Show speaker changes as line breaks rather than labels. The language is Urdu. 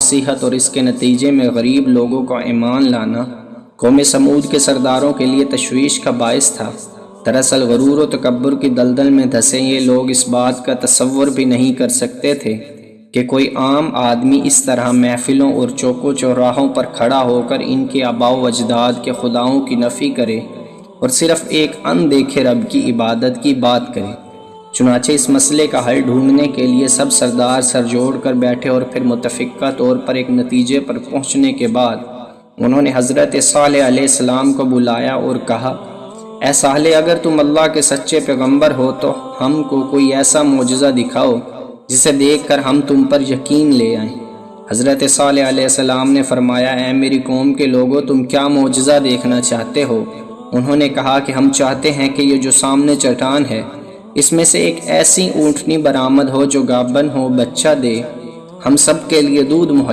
نصیحت اور اس کے نتیجے میں غریب لوگوں کا ایمان لانا قوم سمود کے سرداروں کے لیے تشویش کا باعث تھا۔ دراصل غرور و تکبر کی دلدل میں دھسے یہ لوگ اس بات کا تصور بھی نہیں کر سکتے تھے کہ کوئی عام آدمی اس طرح محفلوں اور چوک و چوراہوں پر کھڑا ہو کر ان کے آباء و اجداد کے خداؤں کی نفی کرے اور صرف ایک اندیکھے رب کی عبادت کی بات کرے۔ چنانچہ اس مسئلے کا حل ڈھونڈنے کے لیے سب سردار سر جوڑ کر بیٹھے اور پھر متفقہ طور پر ایک نتیجے پر پہنچنے کے بعد انہوں نے حضرت صالح علیہ السلام کو بلایا اور کہا، اے صالح، اگر تم اللہ کے سچے پیغمبر ہو تو ہم کو کوئی ایسا معجزہ دکھاؤ جسے دیکھ کر ہم تم پر یقین لے آئیں۔ حضرت صالح علیہ السلام نے فرمایا، اے میری قوم کے لوگوں، تم کیا معجزہ دیکھنا چاہتے ہو؟ انہوں نے کہا کہ ہم چاہتے ہیں کہ یہ جو سامنے چٹان ہے اس میں سے ایک ایسی اونٹنی برآمد ہو جو گابن ہو، بچہ دے، ہم سب کے لیے دودھ مہیا